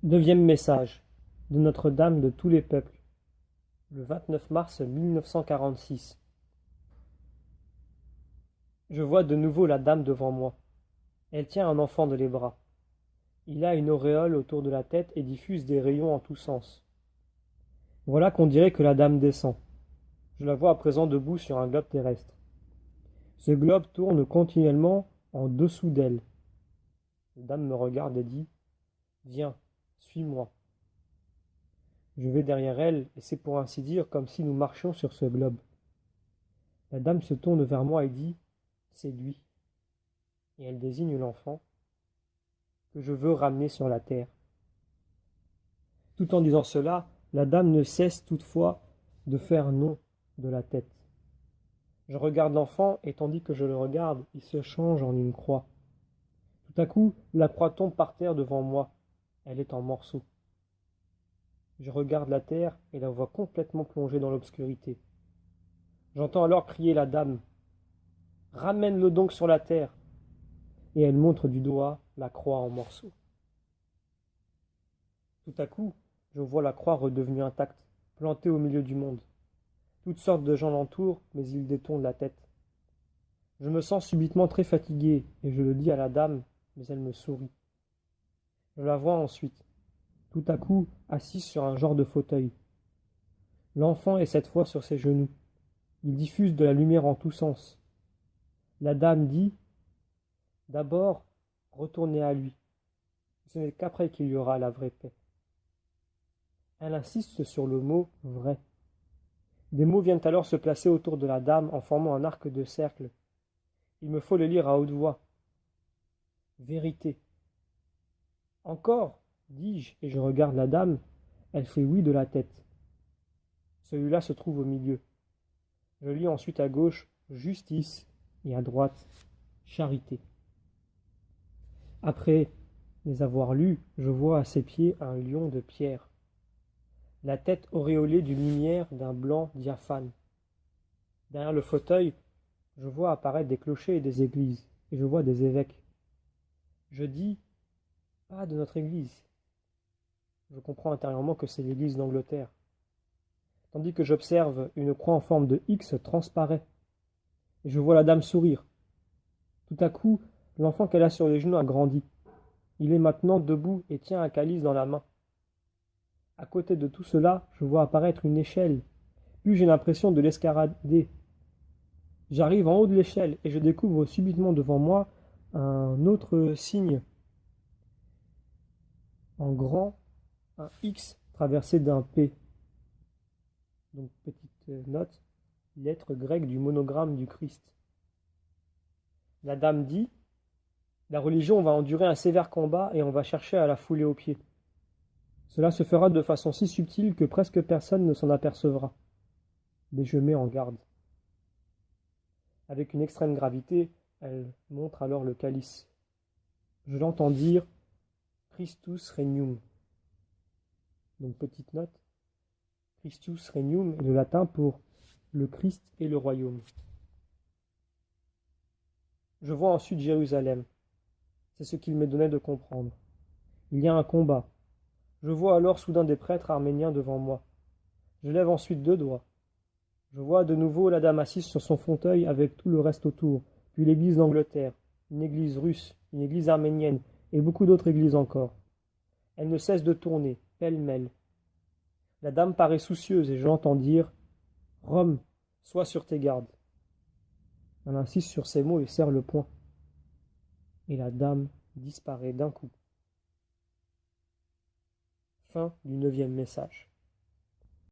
Neuvième message de Notre-Dame de tous les peuples, le 29 mars 1946. Je vois de nouveau la dame devant moi. Elle tient un enfant dans les bras. Il a une auréole autour de la tête et diffuse des rayons en tous sens. Voilà qu'on dirait que la dame descend. Je la vois à présent debout sur un globe terrestre. Ce globe tourne continuellement en dessous d'elle. La dame me regarde et dit « Viens, suis-moi ». Je vais derrière elle, et c'est pour ainsi dire comme si nous marchions sur ce globe. La dame se tourne vers moi et dit « C'est lui ». Et elle désigne l'enfant que je veux ramener sur la terre. Tout en disant cela, la dame ne cesse toutefois de faire non de la tête. Je regarde l'enfant, et tandis que je le regarde, il se change en une croix. Tout à coup, la croix tombe par terre devant moi. Elle est en morceaux. Je regarde la terre et la vois complètement plongée dans l'obscurité. J'entends alors crier la dame. « Ramène-le donc sur la terre !» Et elle montre du doigt la croix en morceaux. Tout à coup, je vois la croix redevenue intacte, plantée au milieu du monde. Toutes sortes de gens l'entourent, mais ils détournent la tête. Je me sens subitement très fatigué, et je le dis à la dame, mais elle me sourit. Je la vois ensuite, tout à coup assise sur un genre de fauteuil. L'enfant est cette fois sur ses genoux. Il diffuse de la lumière en tous sens. La dame dit « D'abord, retournez à lui. Ce n'est qu'après qu'il y aura la vraie paix. » Elle insiste sur le mot « vrai ». Des mots viennent alors se placer autour de la dame en formant un arc de cercle. Il me faut le lire à haute voix. Vérité. Encore, dis-je, et je regarde la dame. Elle fait oui de la tête. Celui-là se trouve au milieu. Je lis ensuite à gauche justice et à droite charité. Après les avoir lus, je vois à ses pieds un lion de pierre, la tête auréolée d'une lumière d'un blanc diaphane. Derrière le fauteuil, je vois apparaître des clochers et des églises, et je vois des évêques. Je dis « Pas de notre église ». Je comprends intérieurement que c'est l'église d'Angleterre. Tandis que j'observe, une croix en forme de X transparaît, et je vois la dame sourire. Tout à coup, l'enfant qu'elle a sur les genoux a grandi. Il est maintenant debout et tient un calice dans la main. À côté de tout cela, je vois apparaître une échelle, puis j'ai l'impression de l'escalader. J'arrive en haut de l'échelle et je découvre subitement devant moi un autre signe en grand, un X traversé d'un P. Donc petite note, lettre grecque du monogramme du Christ. La dame dit, la religion va endurer un sévère combat et on va chercher à la fouler aux pieds. Cela se fera de façon si subtile que presque personne ne s'en apercevra. Mais je mets en garde. Avec une extrême gravité, elle montre alors le calice. Je l'entends dire Christus regnum. Donc petite note, Christus regnum est le latin pour le Christ et le royaume. Je vois ensuite Jérusalem. C'est ce qu'il me donnait de comprendre. Il y a un combat. Je vois alors soudain des prêtres arméniens devant moi. Je lève ensuite deux doigts. Je vois de nouveau la dame assise sur son fauteuil avec tout le reste autour, puis l'église d'Angleterre, une église russe, une église arménienne et beaucoup d'autres églises encore. Elle ne cesse de tourner, pêle-mêle. La dame paraît soucieuse et je l'entends dire « Rome, sois sur tes gardes ». Elle insiste sur ces mots et serre le poing. Et la dame disparaît d'un coup. Fin du 9e message.